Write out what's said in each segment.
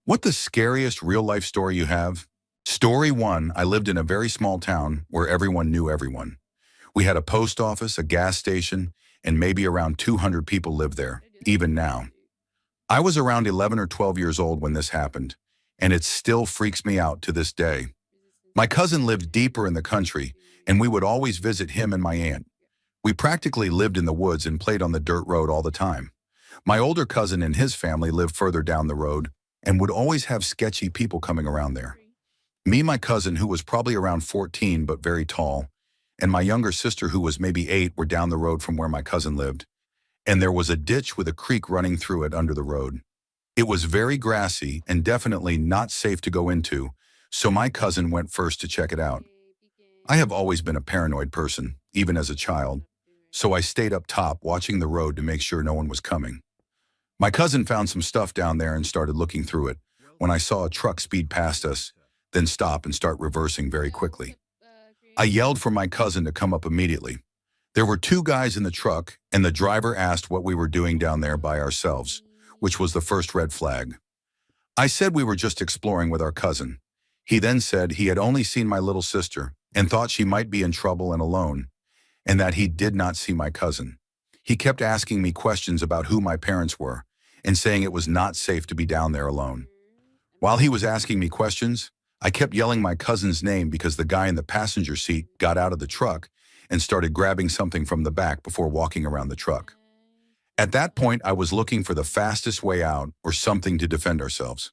What the scariest real-life story you have? Story 1, I lived in a very small town where everyone knew everyone. We had a post office, a gas station, and maybe around 200 people lived there, even now. I was around 11 or 12 years old when this happened, and it still freaks me out to this day. My cousin lived deeper in the country, and we would always visit him and my aunt. We practically lived in the woods and played on the dirt road all the time. My older cousin and his family lived further down the road and would always have sketchy people coming around there. Me, my cousin, who was probably around 14 but very tall, and my younger sister, who was maybe 8, were down the road from where my cousin lived, and there was a ditch with a creek running through it under the road. It was very grassy and definitely not safe to go into, so my cousin went first to check it out. I have always been a paranoid person, even as a child, so I stayed up top watching the road to make sure no one was coming. My cousin found some stuff down there and started looking through it when I saw a truck speed past us, then stop and start reversing very quickly. I yelled for my cousin to come up immediately. There were 2 guys in the truck, and the driver asked what we were doing down there by ourselves, which was the first red flag. I said we were just exploring with our cousin. He then said he had only seen my little sister and thought she might be in trouble and alone, and that he did not see my cousin. He kept asking me questions about who my parents were and saying it was not safe to be down there alone. While he was asking me questions, I kept yelling my cousin's name because the guy in the passenger seat got out of the truck and started grabbing something from the back before walking around the truck. At that point, I was looking for the fastest way out or something to defend ourselves.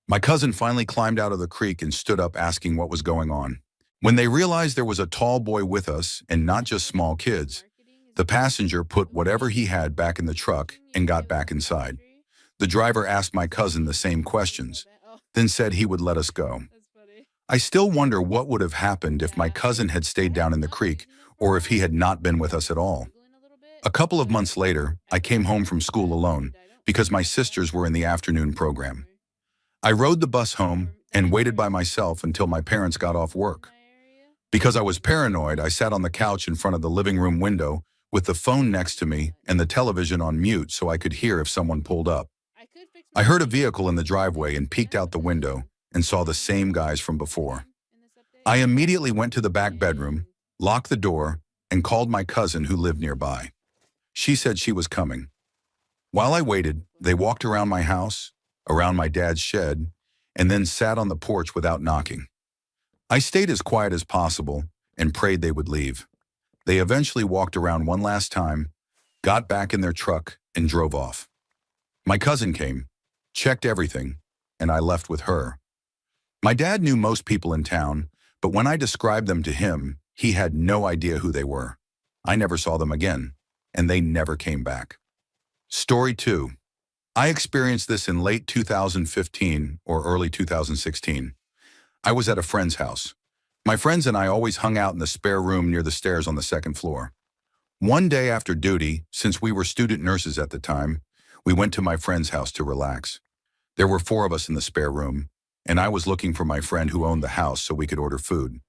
My cousin finally climbed out of the creek and stood up asking what was going on. When they realized there was a tall boy with us and not just small kids, the passenger put whatever he had back in the truck and got back inside. The driver asked my cousin the same questions, then said he would let us go. I still wonder what would have happened if my cousin had stayed down in the creek or if he had not been with us at all. A couple of months later, I came home from school alone because my sisters were in the afternoon program. I rode the bus home and waited by myself until my parents got off work. Because I was paranoid, I sat on the couch in front of the living room window with the phone next to me and the television on mute so I could hear if someone pulled up. I heard a vehicle in the driveway and peeked out the window and saw the same guys from before. I immediately went to the back bedroom, locked the door, and called my cousin who lived nearby. She said she was coming. While I waited, they walked around my house, around my dad's shed, and then sat on the porch without knocking. I stayed as quiet as possible and prayed they would leave. They eventually walked around one last time, got back in their truck, and drove off. My cousin came, checked everything, and I left with her. My dad knew most people in town, but when I described them to him, he had no idea who they were. I never saw them again, and they never came back. Story 2. I experienced this in late 2015 or early 2016. I was at a friend's house. My friends and I always hung out in the spare room near the stairs on the second floor. One day after duty, since we were student nurses at the time, we went to my friend's house to relax. There were 4 of us in the spare room, and I was looking for my friend who owned the house so we could order food.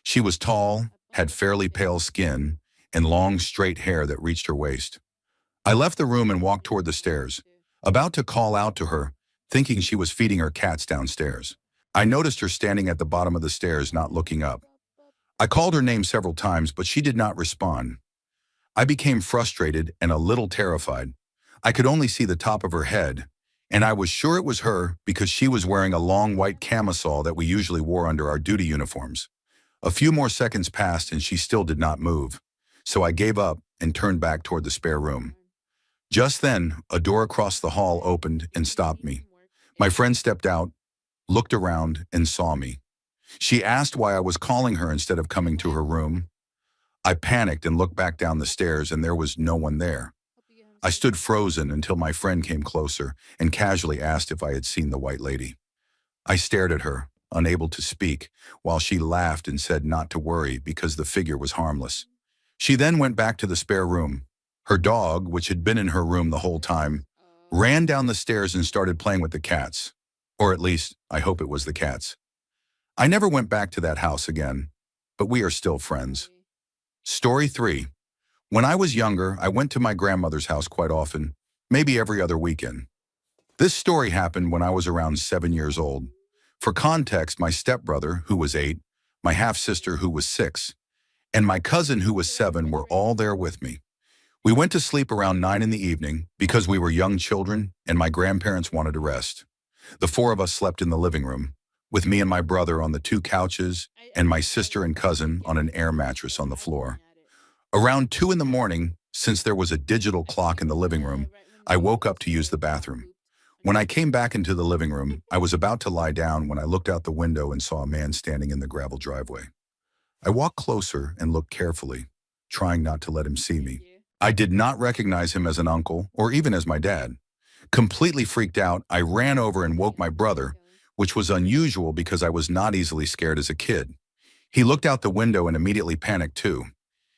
She was tall, had fairly pale skin, and long, straight hair that reached her waist. I left the room and walked toward the stairs, about to call out to her, thinking she was feeding her cats downstairs. I noticed her standing at the bottom of the stairs, not looking up. I called her name several times, but she did not respond. I became frustrated and a little terrified. I could only see the top of her head, and I was sure it was her because she was wearing a long white camisole that we usually wore under our duty uniforms. A few more seconds passed and she still did not move, so I gave up and turned back toward the spare room. Just then, a door across the hall opened and stopped me. My friend stepped out, looked around, and saw me. She asked why I was calling her instead of coming to her room. I panicked and looked back down the stairs, and there was no one there. I stood frozen until my friend came closer and casually asked if I had seen the white lady. I stared at her, unable to speak, while she laughed and said not to worry because the figure was harmless. She then went back to the spare room. Her dog, which had been in her room the whole time, ran down the stairs and started playing with the cats. Or at least, I hope it was the cats. I never went back to that house again, but we are still friends. Story 3. When I was younger, I went to my grandmother's house quite often, maybe every other weekend. This story happened when I was around 7 years old. For context, my stepbrother, who was 8, my half-sister, who was 6, and my cousin, who was 7, were all there with me. We went to sleep around 9 in the evening because we were young children and my grandparents wanted to rest. The four of us slept in the living room, with me and my brother on the 2 couches and my sister and cousin on an air mattress on the floor. Around 2 in the morning, since there was a digital clock in the living room, I woke up to use the bathroom. When I came back into the living room, I was about to lie down when I looked out the window and saw a man standing in the gravel driveway. I walked closer and looked carefully, trying not to let him see me. I did not recognize him as an uncle or even as my dad. Completely freaked out, I ran over and woke my brother, which was unusual because I was not easily scared as a kid. He looked out the window and immediately panicked too.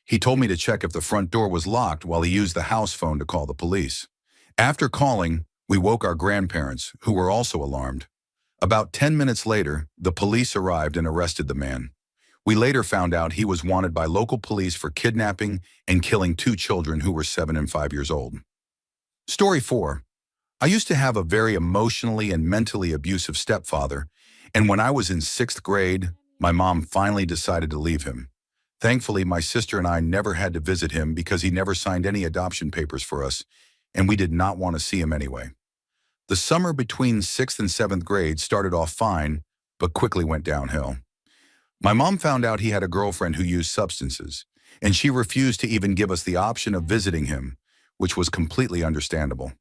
He told me to check if the front door was locked while he used the house phone to call the police. After calling, we woke our grandparents, who were also alarmed. About 10 minutes later, the police arrived and arrested the man. We later found out he was wanted by local police for kidnapping and killing 2 children who were 7 and 5 years old. Story 4. I used to have a very emotionally and mentally abusive stepfather, and when I was in 6th grade, my mom finally decided to leave him. Thankfully, my sister and I never had to visit him because he never signed any adoption papers for us, and we did not want to see him anyway. The summer between 6th and 7th grade started off fine, but quickly went downhill. My mom found out he had a girlfriend who used substances, and she refused to even give us the option of visiting him, which was completely understandable.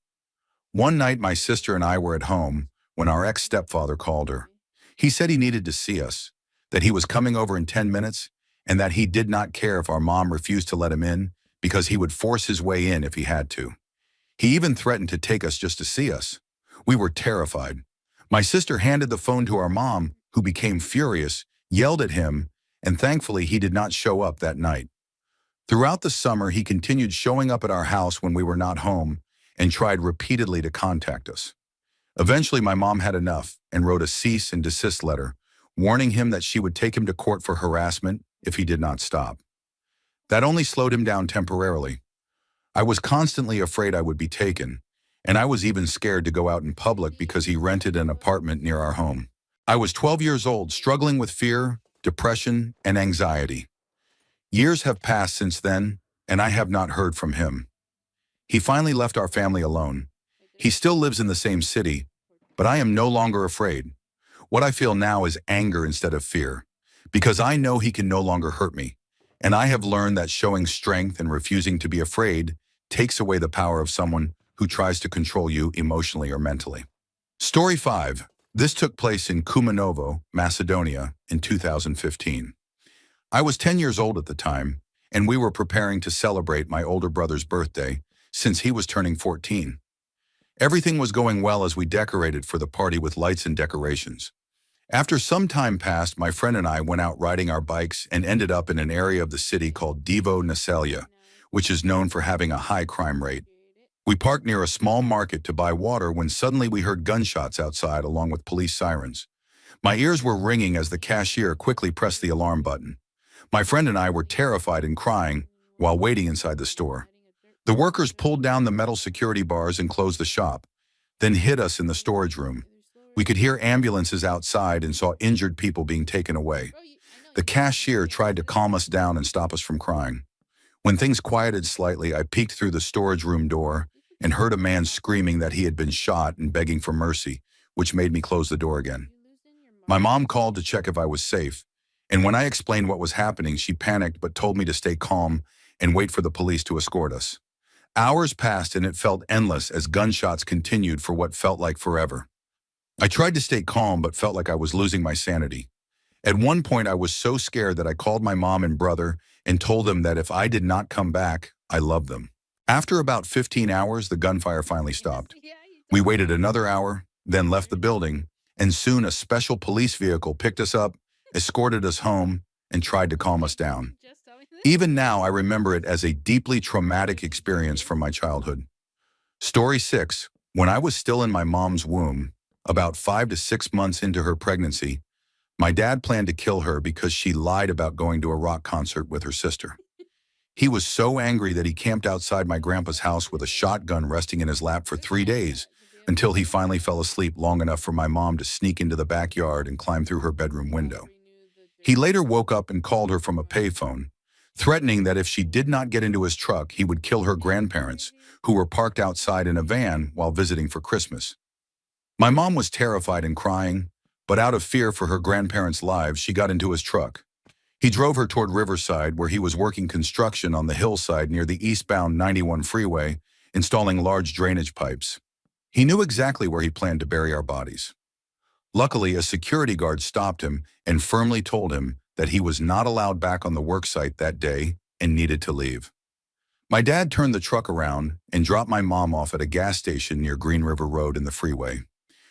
One night, my sister and I were at home when our ex-stepfather called her. He said he needed to see us, that he was coming over in 10 minutes, and that he did not care if our mom refused to let him in because he would force his way in if he had to. He even threatened to take us just to see us. We were terrified. My sister handed the phone to our mom, who became furious, yelled at him, and thankfully he did not show up that night. Throughout the summer, he continued showing up at our house when we were not home and tried repeatedly to contact us. Eventually, my mom had enough and wrote a cease and desist letter, warning him that she would take him to court for harassment if he did not stop. That only slowed him down temporarily. I was constantly afraid I would be taken, and I was even scared to go out in public because he rented an apartment near our home. I was 12 years old, struggling with fear, depression, and anxiety. Years have passed since then, and I have not heard from him. He finally left our family alone. He still lives in the same city, but I am no longer afraid. What I feel now is anger instead of fear, because I know he can no longer hurt me, and I have learned that showing strength and refusing to be afraid takes away the power of someone who tries to control you emotionally or mentally. Story 5. This took place in Kumanovo, Macedonia, in 2015. I was 10 years old at the time, and we were preparing to celebrate my older brother's birthday since he was turning 14. Everything was going well as we decorated for the party with lights and decorations. After some time passed, my friend and I went out riding our bikes and ended up in an area of the city called Divo Naselja, which is known for having a high crime rate. We parked near a small market to buy water when suddenly we heard gunshots outside along with police sirens. My ears were ringing as the cashier quickly pressed the alarm button. My friend and I were terrified and crying while waiting inside the store. The workers pulled down the metal security bars and closed the shop, then hid us in the storage room. We could hear ambulances outside and saw injured people being taken away. The cashier tried to calm us down and stop us from crying. When things quieted slightly, I peeked through the storage room door and heard a man screaming that he had been shot and begging for mercy, which made me close the door again. My mom called to check if I was safe, and when I explained what was happening, she panicked but told me to stay calm and wait for the police to escort us. Hours passed and it felt endless as gunshots continued for what felt like forever. I tried to stay calm but felt like I was losing my sanity. At one point, I was so scared that I called my mom and brother and told them that if I did not come back, I loved them. After about 15 hours, the gunfire finally stopped. We waited another hour, then left the building, and soon a special police vehicle picked us up, escorted us home, and tried to calm us down. Even now, I remember it as a deeply traumatic experience from my childhood. Story 6. When I was still in my mom's womb, about 5 to 6 months into her pregnancy, my dad planned to kill her because she lied about going to a rock concert with her sister. He was so angry that he camped outside my grandpa's house with a shotgun resting in his lap for 3 days, until he finally fell asleep long enough for my mom to sneak into the backyard and climb through her bedroom window. He later woke up and called her from a payphone, threatening that if she did not get into his truck, he would kill her grandparents, who were parked outside in a van while visiting for Christmas. My mom was terrified and crying, but out of fear for her grandparents' lives, she got into his truck. He drove her toward Riverside, where he was working construction on the hillside near the eastbound 91 freeway, installing large drainage pipes. He knew exactly where he planned to bury our bodies. Luckily, a security guard stopped him and firmly told him that he was not allowed back on the work site that day and needed to leave. My dad turned the truck around and dropped my mom off at a gas station near Green River Road in the freeway.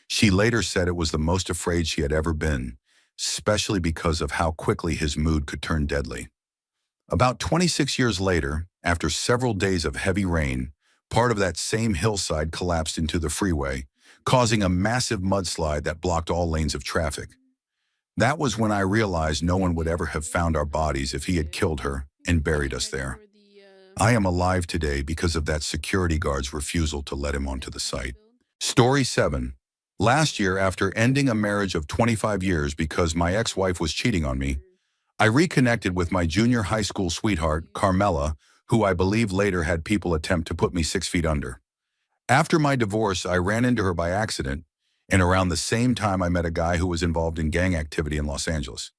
She later said it was the most afraid she had ever been, especially because of how quickly his mood could turn deadly. About 26 years later, after several days of heavy rain, part of that same hillside collapsed into the freeway, causing a massive mudslide that blocked all lanes of traffic. That was when I realized no one would ever have found our bodies if he had killed her and buried us there. I am alive today because of that security guard's refusal to let him onto the site. Story 7. Last year, after ending a marriage of 25 years because my ex-wife was cheating on me, I reconnected with my junior high school sweetheart, Carmela, who I believe later had people attempt to put me 6 feet under. After my divorce, I ran into her by accident, and around the same time I met a guy who was involved in gang activity in Los Angeles.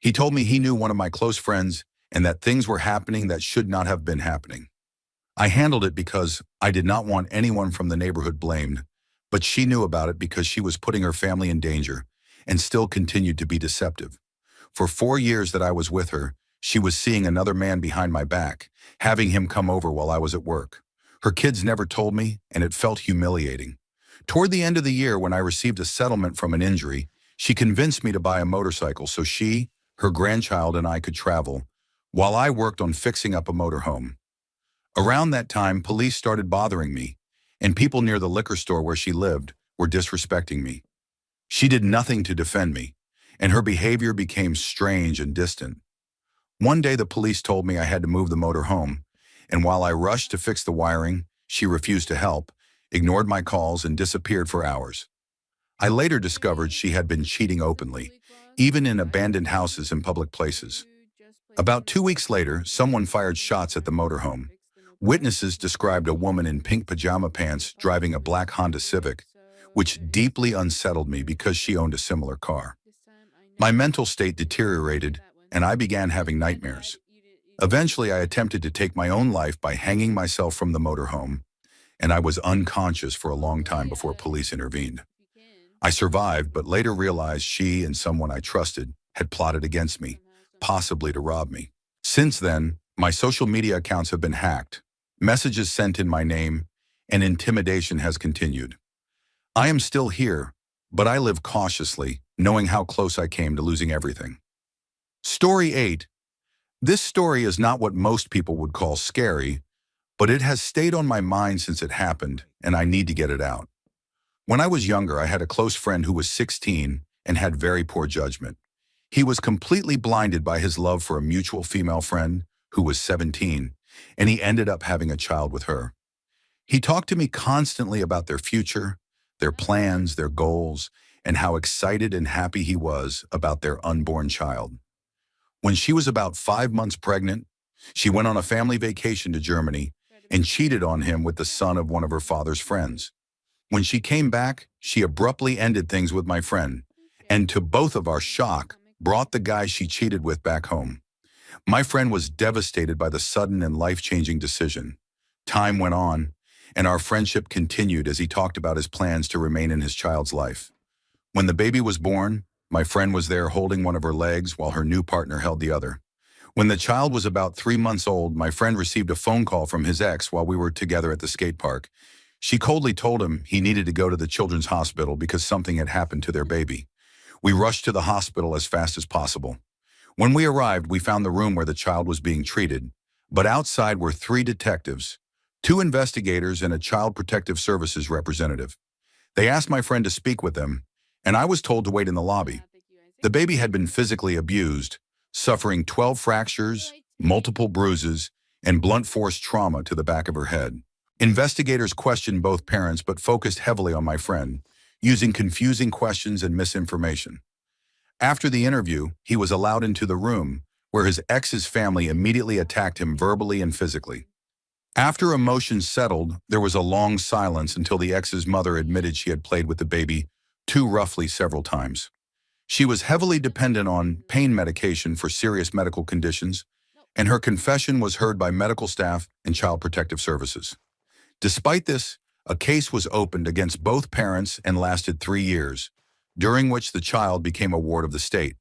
He told me he knew one of my close friends and that things were happening that should not have been happening. I handled it because I did not want anyone from the neighborhood blamed, but she knew about it because she was putting her family in danger and still continued to be deceptive. For 4 years that I was with her, she was seeing another man behind my back, having him come over while I was at work. Her kids never told me, and it felt humiliating. Toward the end of the year, when I received a settlement from an injury, she convinced me to buy a motorcycle so she, her grandchild, and I could travel, while I worked on fixing up a motorhome. Around that time, police started bothering me, and people near the liquor store where she lived were disrespecting me. She did nothing to defend me, and her behavior became strange and distant. One day the police told me I had to move the motor home, and while I rushed to fix the wiring, she refused to help, ignored my calls, and disappeared for hours. I later discovered she had been cheating openly, even in abandoned houses and public places. About 2 weeks later, someone fired shots at the motorhome. Witnesses described a woman in pink pajama pants driving a black Honda Civic, which deeply unsettled me because she owned a similar car. My mental state deteriorated, and I began having nightmares. Eventually, I attempted to take my own life by hanging myself from the motorhome, and I was unconscious for a long time before police intervened. I survived, but later realized she and someone I trusted had plotted against me, possibly to rob me. Since then, my social media accounts have been hacked, messages sent in my name, and intimidation has continued. I am still here, but I live cautiously, knowing how close I came to losing everything. Story 8. This story is not what most people would call scary, but it has stayed on my mind since it happened, and I need to get it out. When I was younger, I had a close friend who was 16 and had very poor judgment. He was completely blinded by his love for a mutual female friend who was 17, and he ended up having a child with her. He talked to me constantly about their future, their plans, their goals, and how excited and happy he was about their unborn child. When she was about 5 months pregnant, she went on a family vacation to Germany and cheated on him with the son of one of her father's friends. When she came back, she abruptly ended things with my friend, and to both of our shock, brought the guy she cheated with back home. My friend was devastated by the sudden and life-changing decision. Time went on, and our friendship continued as he talked about his plans to remain in his child's life. When the baby was born, my friend was there holding one of her legs while her new partner held the other. When the child was about 3 months old, my friend received a phone call from his ex while we were together at the skate park. She coldly told him he needed to go to the children's hospital because something had happened to their baby. We rushed to the hospital as fast as possible. When we arrived, we found the room where the child was being treated, but outside were 3 detectives, 2 investigators, and a Child Protective Services representative. They asked my friend to speak with them, and I was told to wait in the lobby. The baby had been physically abused, suffering 12 fractures, multiple bruises, and blunt force trauma to the back of her head. Investigators questioned both parents but focused heavily on my friend, using confusing questions and misinformation. After the interview, he was allowed into the room, where his ex's family immediately attacked him verbally and physically. After emotions settled, there was a long silence until the ex's mother admitted she had played with the baby too roughly several times. She was heavily dependent on pain medication for serious medical conditions, and her confession was heard by medical staff and Child Protective Services. Despite this, a case was opened against both parents and lasted 3 years, during which the child became a ward of the state.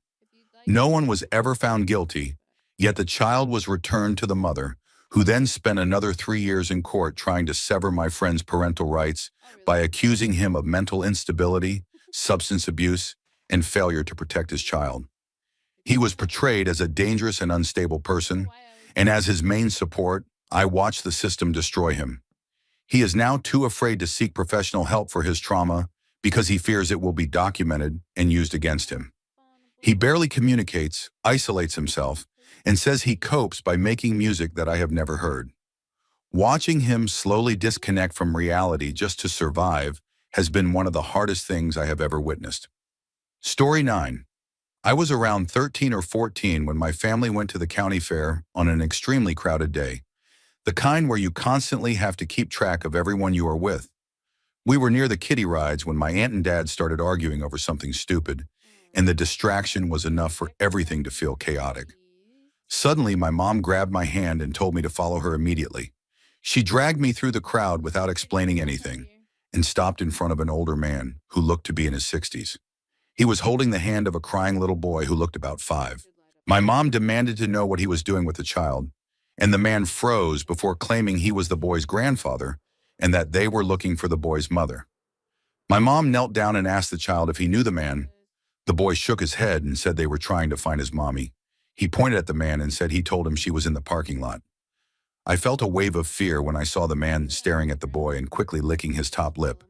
No one was ever found guilty, yet the child was returned to the mother, who then spent another 3 years in court trying to sever my friend's parental rights by accusing him of mental instability, substance abuse, and failure to protect his child. He was portrayed as a dangerous and unstable person, and as his main support, I watched the system destroy him. He is now too afraid to seek professional help for his trauma because he fears it will be documented and used against him. He barely communicates, isolates himself, and says he copes by making music that I have never heard. Watching him slowly disconnect from reality just to survive has been one of the hardest things I have ever witnessed. Story 9. I was around 13 or 14 when my family went to the county fair on an extremely crowded day, the kind where you constantly have to keep track of everyone you are with. We were near the kiddie rides when my aunt and dad started arguing over something stupid, and the distraction was enough for everything to feel chaotic. Suddenly, my mom grabbed my hand and told me to follow her immediately. She dragged me through the crowd without explaining anything and stopped in front of an older man who looked to be in his 60s. He was holding the hand of a crying little boy who looked about 5. My mom demanded to know what he was doing with the child, and the man froze before claiming he was the boy's grandfather and that they were looking for the boy's mother. My mom knelt down and asked the child if he knew the man. The boy shook his head and said they were trying to find his mommy. He pointed at the man and said he told him she was in the parking lot. I felt a wave of fear when I saw the man staring at the boy and quickly licking his top lip.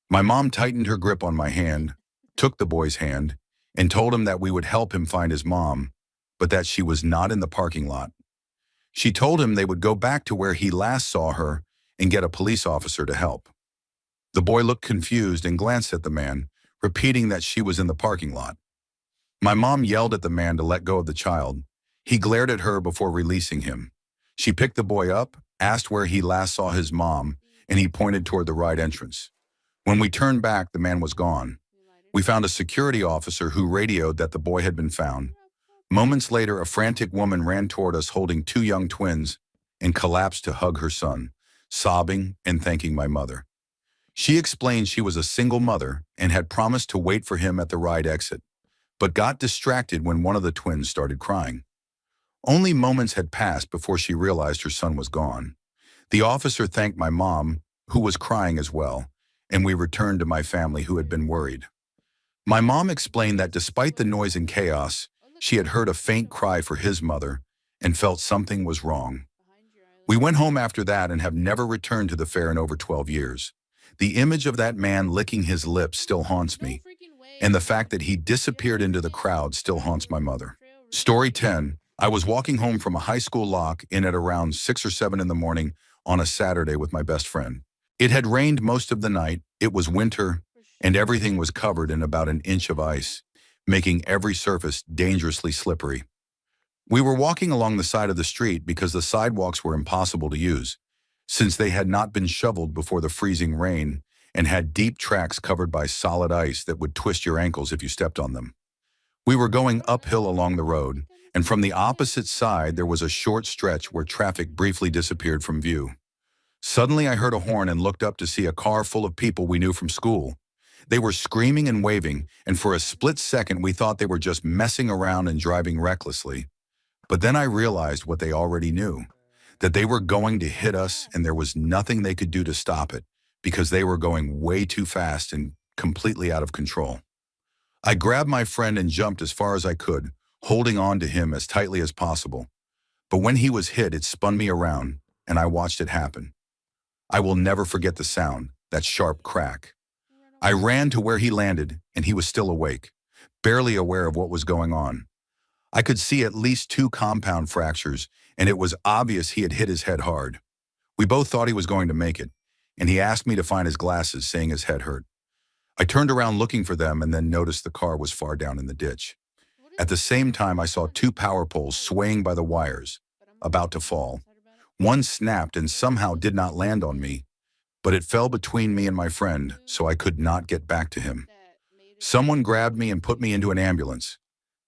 My mom tightened her grip on my hand, took the boy's hand, and told him that we would help him find his mom, but that she was not in the parking lot. She told him they would go back to where he last saw her and get a police officer to help. The boy looked confused and glanced at the man, repeating that she was in the parking lot. My mom yelled at the man to let go of the child. He glared at her before releasing him. She picked the boy up, asked where he last saw his mom, and he pointed toward the ride entrance. When we turned back, the man was gone. We found a security officer who radioed that the boy had been found. Moments later, a frantic woman ran toward us holding 2 young twins and collapsed to hug her son, sobbing and thanking my mother. She explained she was a single mother and had promised to wait for him at the ride exit, but got distracted when one of the twins started crying. Only moments had passed before she realized her son was gone. The officer thanked my mom, who was crying as well, and we returned to my family, who had been worried. My mom explained that despite the noise and chaos, she had heard a faint cry for his mother and felt something was wrong. We went home after that and have never returned to the fair in over 12 years. The image of that man licking his lips still haunts me, and the fact that he disappeared into the crowd still haunts my mother. Story 10. I was walking home from a high school lock-in at around 6 or 7 in the morning on a Saturday with my best friend. It had rained most of the night, it was winter, and everything was covered in about an inch of ice, making every surface dangerously slippery. We were walking along the side of the street because the sidewalks were impossible to use, since they had not been shoveled before the freezing rain and had deep tracks covered by solid ice that would twist your ankles if you stepped on them. We were going uphill along the road, and from the opposite side there was a short stretch where traffic briefly disappeared from view. Suddenly I heard a horn and looked up to see a car full of people we knew from school. They were screaming and waving, and for a split second we thought they were just messing around and driving recklessly. But then I realized what they already knew, that they were going to hit us and there was nothing they could do to stop it because they were going way too fast and completely out of control. I grabbed my friend and jumped as far as I could, holding on to him as tightly as possible. But when he was hit, it spun me around, and I watched it happen. I will never forget the sound, that sharp crack. I ran to where he landed, and he was still awake, barely aware of what was going on. I could see at least 2 compound fractures, and it was obvious he had hit his head hard. We both thought he was going to make it, and he asked me to find his glasses, saying his head hurt. I turned around looking for them and then noticed the car was far down in the ditch. At the same time, I saw two power poles swaying by the wires, about to fall. One snapped and somehow did not land on me, but it fell between me and my friend, so I could not get back to him. Someone grabbed me and put me into an ambulance.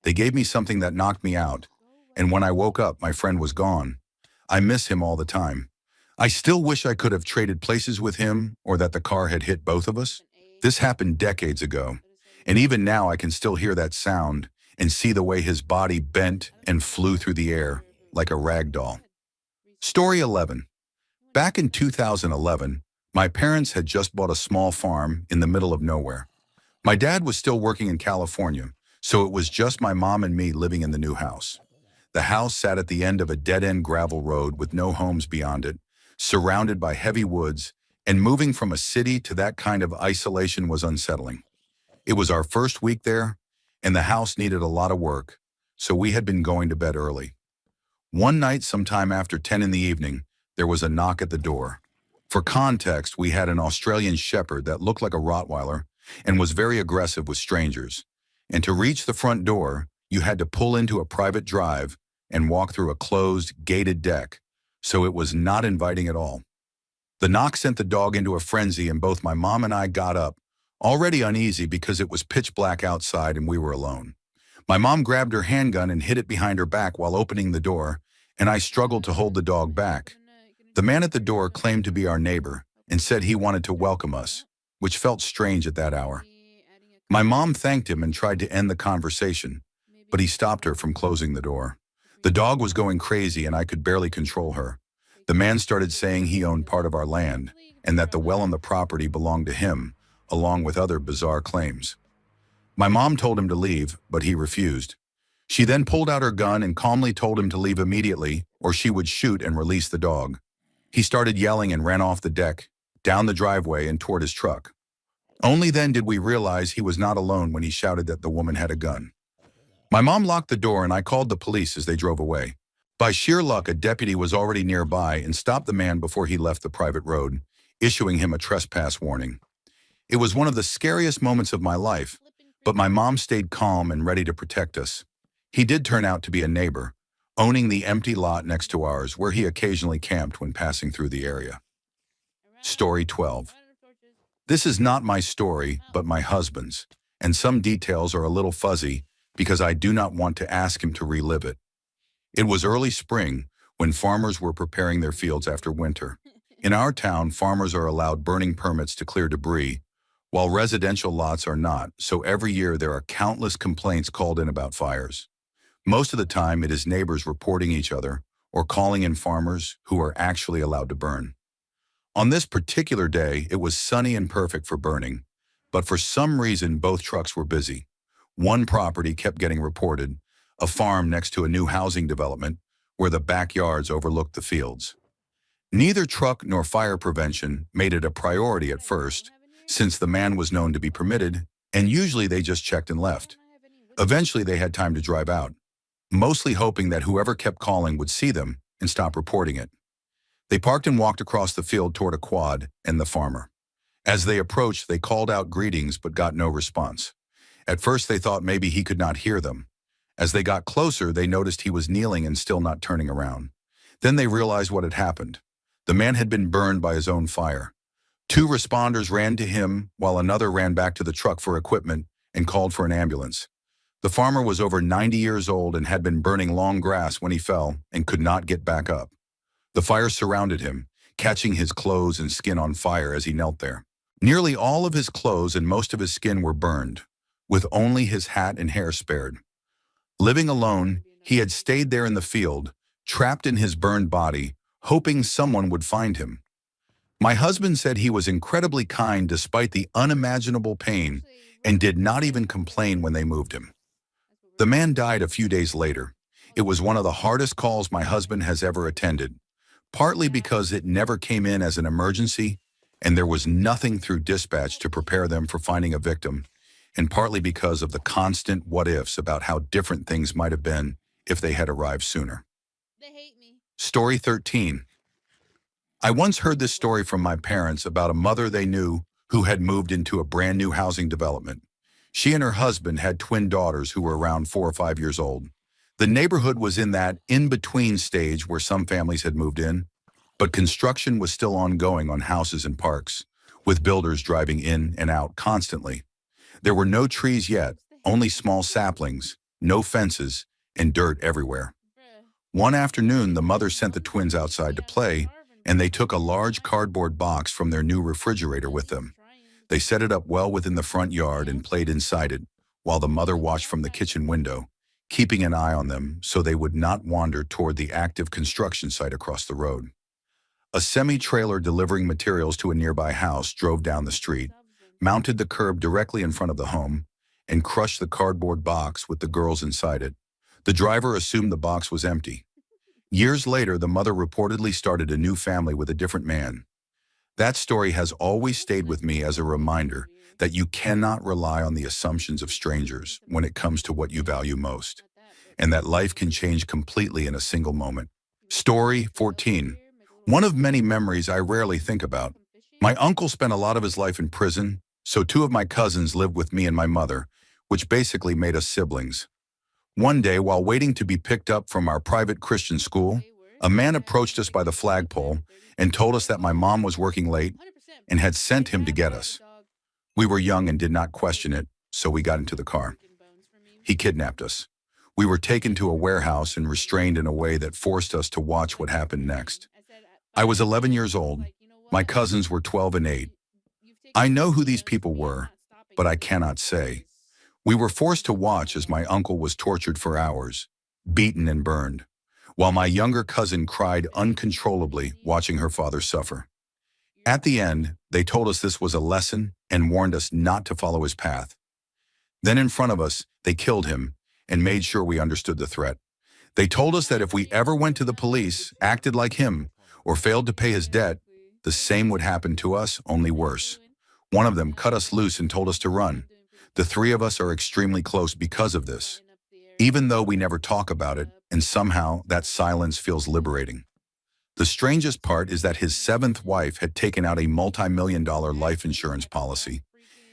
They gave me something that knocked me out, and when I woke up, my friend was gone. I miss him all the time. I still wish I could have traded places with him or that the car had hit both of us. This happened decades ago, and even now I can still hear that sound and see the way his body bent and flew through the air like a rag doll. Story 11. Back in 2011, my parents had just bought a small farm in the middle of nowhere. My dad was still working in California, so it was just my mom and me living in the new house. The house sat at the end of a dead-end gravel road with no homes beyond it, surrounded by heavy woods, and moving from a city to that kind of isolation was unsettling. It was our first week there, and the house needed a lot of work, so we had been going to bed early. One night, sometime after 10 in the evening, there was a knock at the door. For context, we had an Australian shepherd that looked like a Rottweiler and was very aggressive with strangers. And to reach the front door, you had to pull into a private drive and walk through a closed, gated deck, so it was not inviting at all. The knock sent the dog into a frenzy, and both my mom and I got up, already uneasy because it was pitch black outside and we were alone. My mom grabbed her handgun and hid it behind her back while opening the door, and I struggled to hold the dog back. The man at the door claimed to be our neighbor and said he wanted to welcome us, which felt strange at that hour. My mom thanked him and tried to end the conversation, but he stopped her from closing the door. The dog was going crazy and I could barely control her. The man started saying he owned part of our land and that the well on the property belonged to him, along with other bizarre claims. My mom told him to leave, but he refused. She then pulled out her gun and calmly told him to leave immediately or she would shoot and release the dog. He started yelling and ran off the deck, down the driveway and toward his truck. Only then did we realize he was not alone when he shouted that the woman had a gun. My mom locked the door and I called the police as they drove away. By sheer luck, a deputy was already nearby and stopped the man before he left the private road, issuing him a trespass warning. It was one of the scariest moments of my life, but my mom stayed calm and ready to protect us. He did turn out to be a neighbor, owning the empty lot next to ours where he occasionally camped when passing through the area. Story 12. This is not my story, but my husband's, and some details are a little fuzzy because I do not want to ask him to relive it. It was early spring when farmers were preparing their fields after winter. In our town, farmers are allowed burning permits to clear debris, while residential lots are not, so every year there are countless complaints called in about fires. Most of the time it is neighbors reporting each other or calling in farmers who are actually allowed to burn. On this particular day, it was sunny and perfect for burning, but for some reason both trucks were busy. One property kept getting reported, a farm next to a new housing development where the backyards overlooked the fields. Neither truck nor fire prevention made it a priority at first, since the man was known to be permitted, and usually they just checked and left. Eventually they had time to drive out, mostly hoping that whoever kept calling would see them and stop reporting it. They parked and walked across the field toward a quad and the farmer. As they approached, they called out greetings but got no response. At first they thought maybe he could not hear them. As they got closer, they noticed he was kneeling and still not turning around. Then they realized what had happened. The man had been burned by his own fire. Two responders ran to him while another ran back to the truck for equipment and called for an ambulance. The farmer was over 90 years old and had been burning long grass when he fell and could not get back up. The fire surrounded him, catching his clothes and skin on fire as he knelt there. Nearly all of his clothes and most of his skin were burned, with only his hat and hair spared. Living alone, he had stayed there in the field, trapped in his burned body, hoping someone would find him. My husband said he was incredibly kind despite the unimaginable pain and did not even complain when they moved him. The man died a few days later. It was one of the hardest calls my husband has ever attended, partly because it never came in as an emergency and there was nothing through dispatch to prepare them for finding a victim, and partly because of the constant what-ifs about how different things might have been if they had arrived sooner. Story 13. I once heard this story from my parents about a mother they knew who had moved into a brand new housing development. She and her husband had twin daughters who were around 4 or 5 years old. The neighborhood was in that in-between stage where some families had moved in, but construction was still ongoing on houses and parks, with builders driving in and out constantly. There were no trees yet, only small saplings, no fences, and dirt everywhere. One afternoon, the mother sent the twins outside to play, and they took a large cardboard box from their new refrigerator with them. They set it up well within the front yard and played inside it, while the mother watched from the kitchen window, keeping an eye on them so they would not wander toward the active construction site across the road. A semi-trailer delivering materials to a nearby house drove down the street, mounted the curb directly in front of the home, and crushed the cardboard box with the girls inside it. The driver assumed the box was empty. Years later, the mother reportedly started a new family with a different man. That story has always stayed with me as a reminder that you cannot rely on the assumptions of strangers when it comes to what you value most, and that life can change completely in a single moment. Story 14. One of many memories I rarely think about. My uncle spent a lot of his life in prison, so two of my cousins lived with me and my mother, which basically made us siblings. One day, while waiting to be picked up from our private Christian school, a man approached us by the flagpole and told us that my mom was working late and had sent him to get us. We were young and did not question it, so we got into the car. He kidnapped us. We were taken to a warehouse and restrained in a way that forced us to watch what happened next. I was 11 years old. My cousins were 12 and 8. I know who these people were, but I cannot say. We were forced to watch as my uncle was tortured for hours, beaten and burned, while my younger cousin cried uncontrollably watching her father suffer. At the end, they told us this was a lesson and warned us not to follow his path. Then in front of us, they killed him and made sure we understood the threat. They told us that if we ever went to the police, acted like him, or failed to pay his debt, the same would happen to us, only worse. One of them cut us loose and told us to run. The three of us are extremely close because of this, even though we never talk about it, and somehow that silence feels liberating. The strangest part is that his seventh wife had taken out a multi-million-dollar life insurance policy,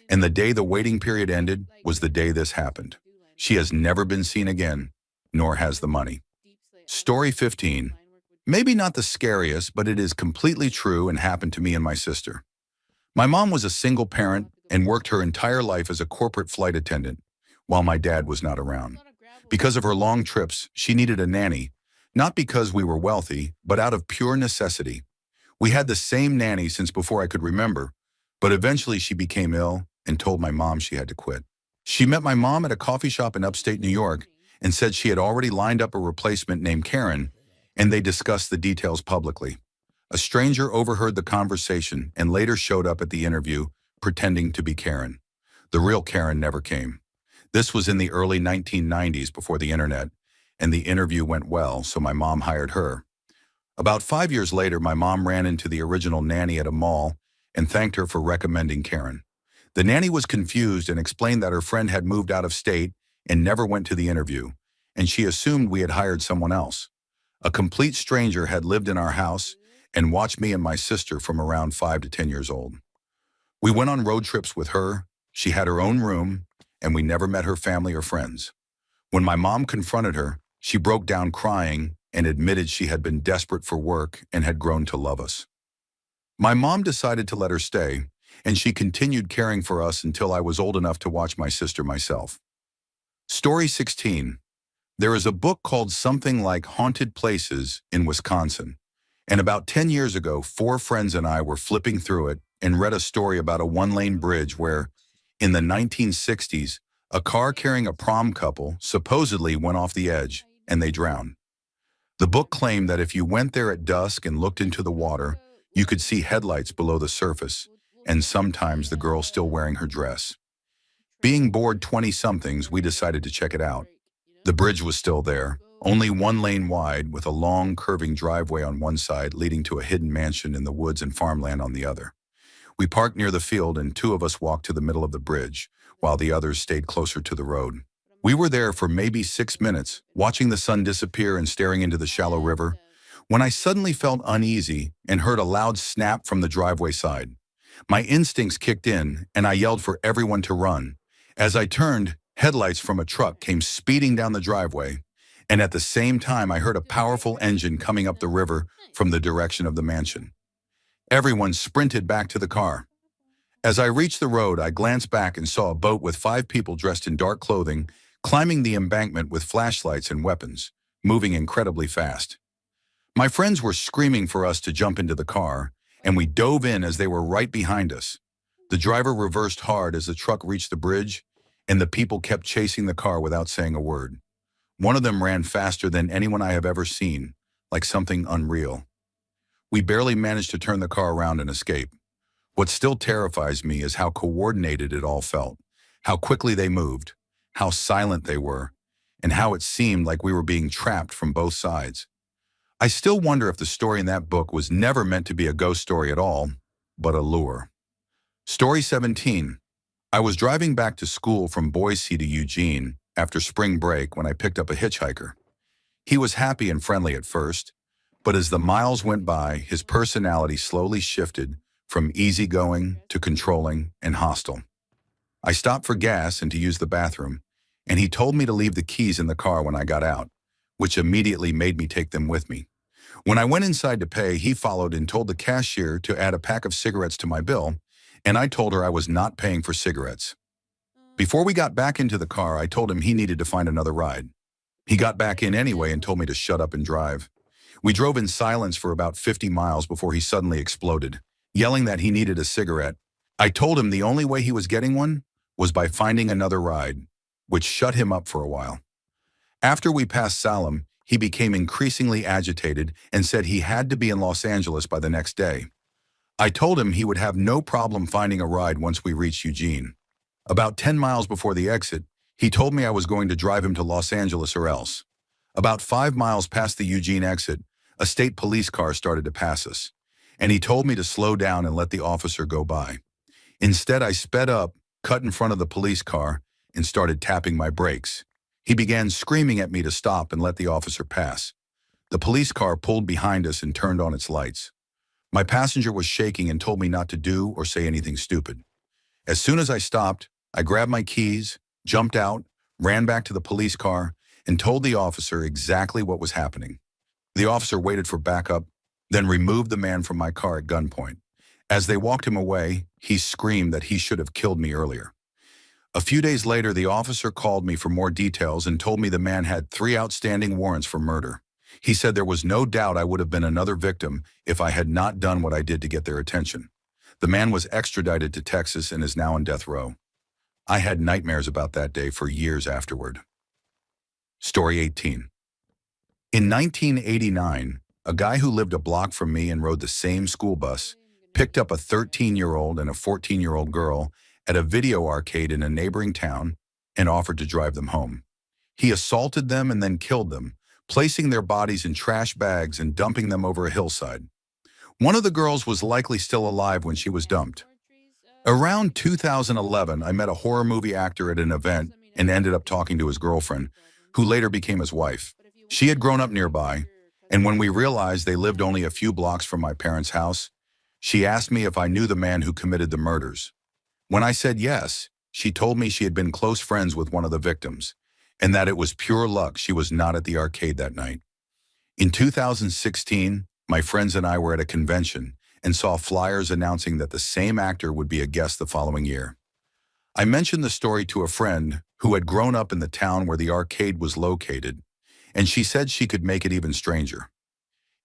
and the day the waiting period ended was the day this happened. She has never been seen again, nor has the money. Story 15. Maybe not the scariest, but it is completely true and happened to me and my sister. My mom was a single parent and worked her entire life as a corporate flight attendant, while my dad was not around. Because of her long trips, she needed a nanny, not because we were wealthy, but out of pure necessity. We had the same nanny since before I could remember, but eventually she became ill and told my mom she had to quit. She met my mom at a coffee shop in upstate New York and said she had already lined up a replacement named Karen, and they discussed the details publicly. A stranger overheard the conversation and later showed up at the interview pretending to be Karen. The real Karen never came. This was in the early 1990s before the internet, and the interview went well, so my mom hired her. About 5 years later, my mom ran into the original nanny at a mall and thanked her for recommending Karen. The nanny was confused and explained that her friend had moved out of state and never went to the interview, and she assumed we had hired someone else. A complete stranger had lived in our house and watched me and my sister from around 5 to 10 years old. We went on road trips with her, she had her own room, and we never met her family or friends. When my mom confronted her, she broke down crying and admitted she had been desperate for work and had grown to love us. My mom decided to let her stay, and she continued caring for us until I was old enough to watch my sister myself. Story 16. There is a book called something like Haunted Places in Wisconsin, and about 10 years ago, 4 friends and I were flipping through it and read a story about a one-lane bridge where, in the 1960s, a car carrying a prom couple supposedly went off the edge and they drowned. The book claimed that if you went there at dusk and looked into the water, you could see headlights below the surface, and sometimes the girl still wearing her dress. Being bored 20-somethings, we decided to check it out. The bridge was still there, only one lane wide, with a long, curving driveway on one side leading to a hidden mansion in the woods and farmland on the other. We parked near the field and 2 of us walked to the middle of the bridge, while the others stayed closer to the road. We were there for maybe 6 minutes, watching the sun disappear and staring into the shallow river, when I suddenly felt uneasy and heard a loud snap from the driveway side. My instincts kicked in, and I yelled for everyone to run. As I turned, headlights from a truck came speeding down the driveway, and at the same time I heard a powerful engine coming up the river from the direction of the mansion. Everyone sprinted back to the car. As I reached the road, I glanced back and saw a boat with 5 people dressed in dark clothing, climbing the embankment with flashlights and weapons, moving incredibly fast. My friends were screaming for us to jump into the car, and we dove in as they were right behind us. The driver reversed hard as the truck reached the bridge, and the people kept chasing the car without saying a word. One of them ran faster than anyone I have ever seen, like something unreal. We barely managed to turn the car around and escape. What still terrifies me is how coordinated it all felt, how quickly they moved, how silent they were, and how it seemed like we were being trapped from both sides. I still wonder if the story in that book was never meant to be a ghost story at all, but a lure. Story 17. I was driving back to school from Boise to Eugene after spring break when I picked up a hitchhiker. He was happy and friendly at first, but as the miles went by, his personality slowly shifted from easygoing to controlling and hostile. I stopped for gas and to use the bathroom, and he told me to leave the keys in the car when I got out, which immediately made me take them with me. When I went inside to pay, he followed and told the cashier to add a pack of cigarettes to my bill, and I told her I was not paying for cigarettes. Before we got back into the car, I told him he needed to find another ride. He got back in anyway and told me to shut up and drive. We drove in silence for about 50 miles before he suddenly exploded, yelling that he needed a cigarette. I told him the only way he was getting one was by finding another ride, which shut him up for a while. After we passed Salem, he became increasingly agitated and said he had to be in Los Angeles by the next day. I told him he would have no problem finding a ride once we reached Eugene. About 10 miles before the exit, he told me I was going to drive him to Los Angeles or else. About 5 miles past the Eugene exit, a state police car started to pass us, and he told me to slow down and let the officer go by. Instead, I sped up, cut in front of the police car, and started tapping my brakes. He began screaming at me to stop and let the officer pass. The police car pulled behind us and turned on its lights. My passenger was shaking and told me not to do or say anything stupid. As soon as I stopped, I grabbed my keys, jumped out, ran back to the police car, and told the officer exactly what was happening. The officer waited for backup, then removed the man from my car at gunpoint. As they walked him away, he screamed that he should have killed me earlier. A few days later, the officer called me for more details and told me the man had 3 outstanding warrants for murder. He said there was no doubt I would have been another victim if I had not done what I did to get their attention. The man was extradited to Texas and is now on death row. I had nightmares about that day for years afterward. Story 18. In 1989, a guy who lived a block from me and rode the same school bus picked up a 13-year-old and a 14-year-old girl at a video arcade in a neighboring town and offered to drive them home. He assaulted them and then killed them, placing their bodies in trash bags and dumping them over a hillside. One of the girls was likely still alive when she was dumped. Around 2011, I met a horror movie actor at an event and ended up talking to his girlfriend, who later became his wife. She had grown up nearby, and when we realized they lived only a few blocks from my parents' house, she asked me if I knew the man who committed the murders. When I said yes, she told me she had been close friends with one of the victims, and that it was pure luck she was not at the arcade that night. In 2016, my friends and I were at a convention and saw flyers announcing that the same actor would be a guest the following year. I mentioned the story to a friend who had grown up in the town where the arcade was located, and she said she could make it even stranger.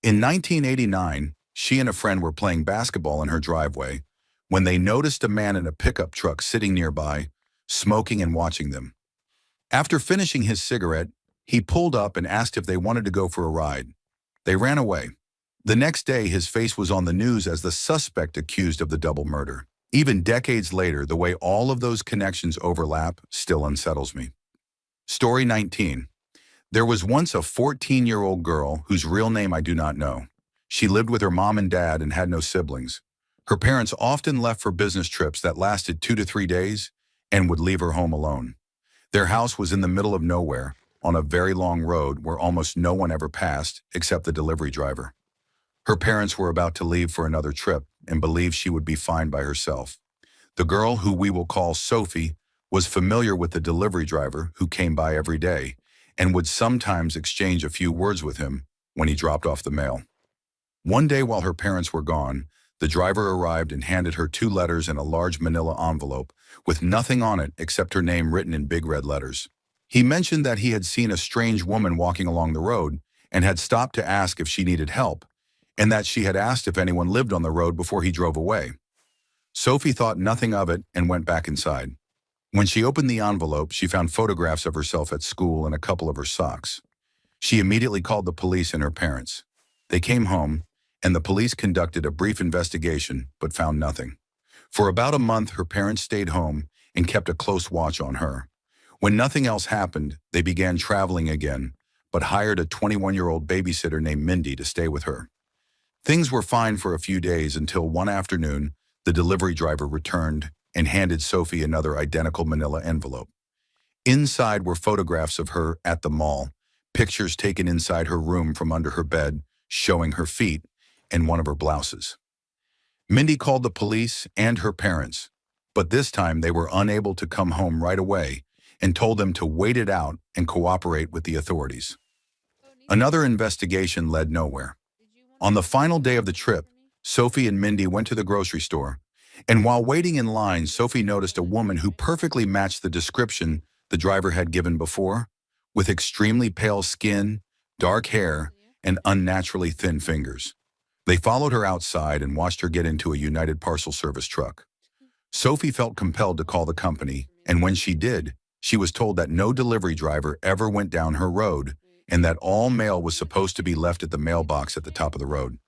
In 1989, she and a friend were playing basketball in her driveway when they noticed a man in a pickup truck sitting nearby, smoking and watching them. After finishing his cigarette, he pulled up and asked if they wanted to go for a ride. They ran away. The next day, his face was on the news as the suspect accused of the double murder. Even decades later, the way all of those connections overlap still unsettles me. Story 19. There was once a 14-year-old girl whose real name I do not know. She lived with her mom and dad and had no siblings. Her parents often left for business trips that lasted 2 to 3 days and would leave her home alone. Their house was in the middle of nowhere, on a very long road where almost no one ever passed except the delivery driver. Her parents were about to leave for another trip and believed she would be fine by herself. The girl, who we will call Sophie, was familiar with the delivery driver who came by every day and would sometimes exchange a few words with him when he dropped off the mail. One day while her parents were gone, the driver arrived and handed her 2 letters in a large manila envelope with nothing on it except her name written in big red letters. He mentioned that he had seen a strange woman walking along the road and had stopped to ask if she needed help, and that she had asked if anyone lived on the road before he drove away. Sophie thought nothing of it and went back inside. When she opened the envelope, she found photographs of herself at school and a couple of her socks. She immediately called the police and her parents. They came home, and the police conducted a brief investigation but found nothing. For about a month, her parents stayed home and kept a close watch on her. When nothing else happened, they began traveling again, but hired a 21-year-old babysitter named Mindy to stay with her. Things were fine for a few days until one afternoon, the delivery driver returned and handed Sophie another identical manila envelope. Inside were photographs of her at the mall, pictures taken inside her room from under her bed, showing her feet and one of her blouses. Mindy called the police and her parents, but this time they were unable to come home right away and told them to wait it out and cooperate with the authorities. Another investigation led nowhere. On the final day of the trip, Sophie and Mindy went to the grocery store, and while waiting in line, Sophie noticed a woman who perfectly matched the description the driver had given before, with extremely pale skin, dark hair, and unnaturally thin fingers. They followed her outside and watched her get into a United Parcel Service truck. Sophie felt compelled to call the company, and when she did, she was told that no delivery driver ever went down her road and that all mail was supposed to be left at the mailbox at the top of the road.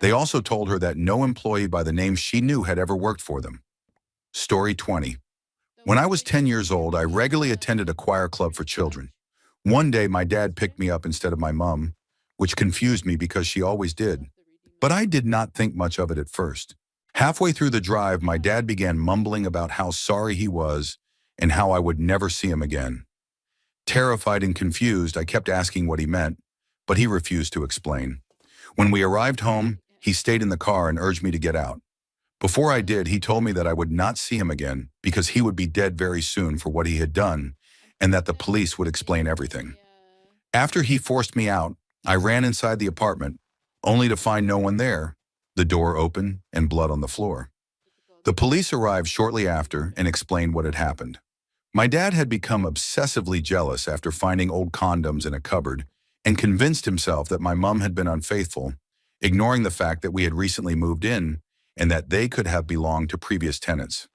They also told her that no employee by the name she knew had ever worked for them. Story 20. When I was 10 years old, I regularly attended a choir club for children. One day, my dad picked me up instead of my mom, which confused me because she always did. But I did not think much of it at first. Halfway through the drive, my dad began mumbling about how sorry he was and how I would never see him again. Terrified and confused, I kept asking what he meant, but he refused to explain. When we arrived home, he stayed in the car and urged me to get out. Before I did, he told me that I would not see him again because he would be dead very soon for what he had done and that the police would explain everything. After he forced me out, I ran inside the apartment, only to find no one there, the door open and blood on the floor. The police arrived shortly after and explained what had happened. My dad had become obsessively jealous after finding old condoms in a cupboard and convinced himself that my mom had been unfaithful, ignoring the fact that we had recently moved in and that they could have belonged to previous tenants.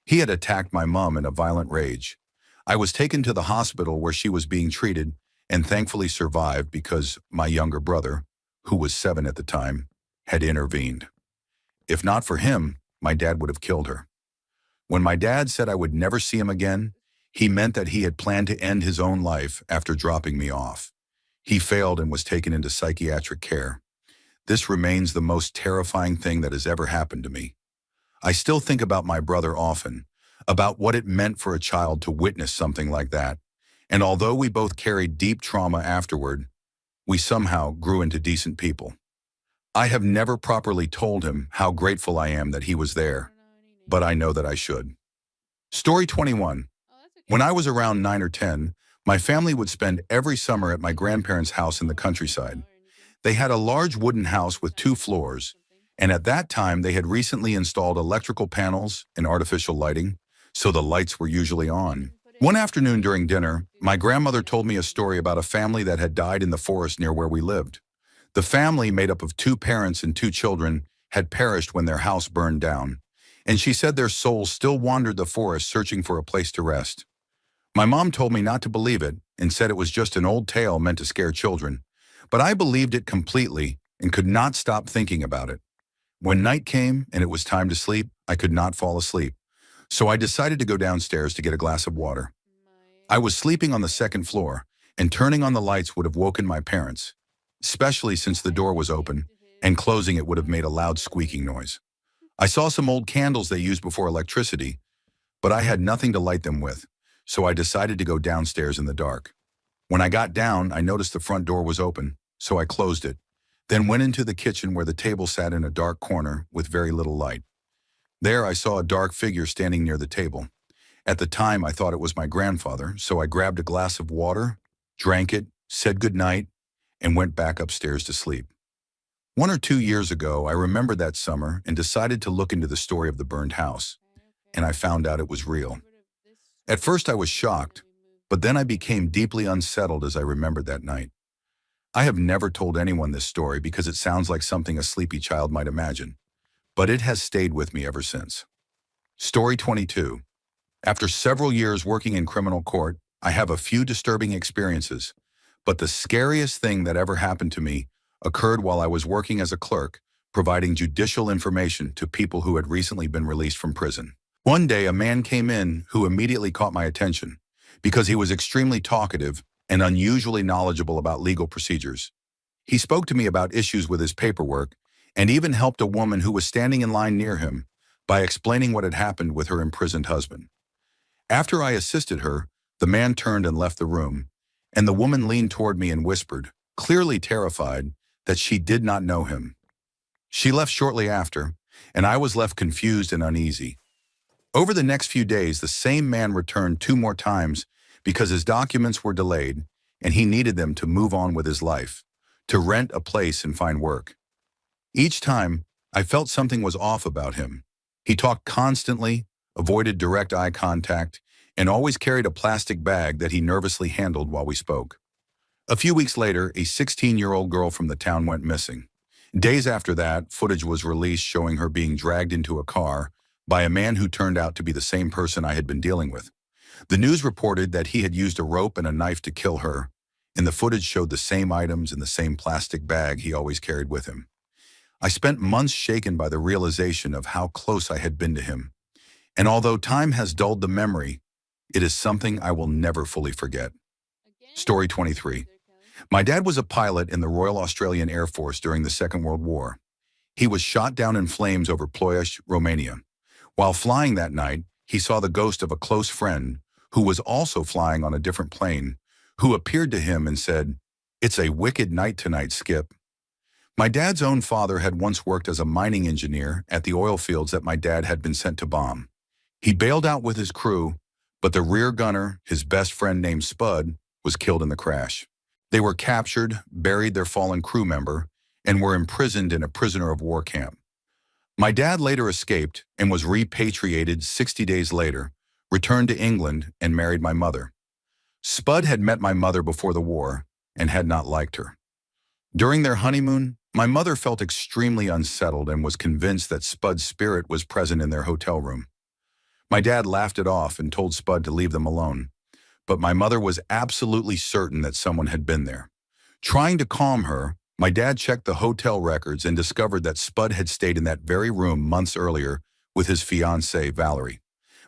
He had attacked my mom in a violent rage. I was taken to the hospital where she was being treated and thankfully survived because my younger brother, who was 7 at the time, had intervened. If not for him, my dad would have killed her. When my dad said I would never see him again, he meant that he had planned to end his own life after dropping me off. He failed and was taken into psychiatric care. This remains the most terrifying thing that has ever happened to me. I still think about my brother often, about what it meant for a child to witness something like that. And although we both carried deep trauma afterward, we somehow grew into decent people. I have never properly told him how grateful I am that he was there, but I know that I should. Story 21. When I was around 9 or 10, my family would spend every summer at my grandparents' house in the countryside. They had a large wooden house with 2 floors, and at that time they had recently installed electrical panels and artificial lighting, so the lights were usually on. One afternoon during dinner, my grandmother told me a story about a family that had died in the forest near where we lived. The family, made up of 2 parents and 2 children, had perished when their house burned down, and she said their souls still wandered the forest searching for a place to rest. My mom told me not to believe it and said it was just an old tale meant to scare children, but I believed it completely and could not stop thinking about it. When night came and it was time to sleep, I could not fall asleep, so I decided to go downstairs to get a glass of water. I was sleeping on the 2nd floor, and turning on the lights would have woken my parents, especially since the door was open, and closing it would have made a loud squeaking noise. I saw some old candles they used before electricity, but I had nothing to light them with, so I decided to go downstairs in the dark. When I got down, I noticed the front door was open, so I closed it, then went into the kitchen where the table sat in a dark corner with very little light. There I saw a dark figure standing near the table. At the time, I thought it was my grandfather, so I grabbed a glass of water, drank it, said goodnight, and went back upstairs to sleep. 1 or 2 years ago, I remembered that summer and decided to look into the story of the burned house, and I found out it was real. At first, I was shocked, but then I became deeply unsettled as I remembered that night. I have never told anyone this story because it sounds like something a sleepy child might imagine, but it has stayed with me ever since. Story 22. After several years working in criminal court, I have a few disturbing experiences, but the scariest thing that ever happened to me occurred while I was working as a clerk, providing judicial information to people who had recently been released from prison. One day, a man came in who immediately caught my attention because he was extremely talkative and unusually knowledgeable about legal procedures. He spoke to me about issues with his paperwork and even helped a woman who was standing in line near him by explaining what had happened with her imprisoned husband. After I assisted her, the man turned and left the room, and the woman leaned toward me and whispered, clearly terrified, that she did not know him. She left shortly after, and I was left confused and uneasy. Over the next few days, the same man returned 2 more times because his documents were delayed and he needed them to move on with his life, to rent a place and find work. Each time, I felt something was off about him. He talked constantly, avoided direct eye contact, and always carried a plastic bag that he nervously handled while we spoke. A few weeks later, a 16-year-old girl from the town went missing. Days after that, footage was released showing her being dragged into a car by a man who turned out to be the same person I had been dealing with. The news reported that he had used a rope and a knife to kill her, and the footage showed the same items in the same plastic bag he always carried with him. I spent months shaken by the realization of how close I had been to him. And although time has dulled the memory, it is something I will never fully forget. Story 23. My dad was a pilot in the Royal Australian Air Force during the Second World War. He was shot down in flames over Ploiești, Romania. While flying that night, he saw the ghost of a close friend who was also flying on a different plane, who appeared to him and said, "It's a wicked night tonight, Skip." My dad's own father had once worked as a mining engineer at the oil fields that my dad had been sent to bomb. He bailed out with his crew, but the rear gunner, his best friend named Spud, was killed in the crash. They were captured, buried their fallen crew member, and were imprisoned in a prisoner of war camp. My dad later escaped and was repatriated 60 days later, returned to England, and married my mother. Spud had met my mother before the war and had not liked her. During their honeymoon, my mother felt extremely unsettled and was convinced that Spud's spirit was present in their hotel room. My dad laughed it off and told Spud to leave them alone, but my mother was absolutely certain that someone had been there. Trying to calm her, my dad checked the hotel records and discovered that Spud had stayed in that very room months earlier with his fiancée, Valerie.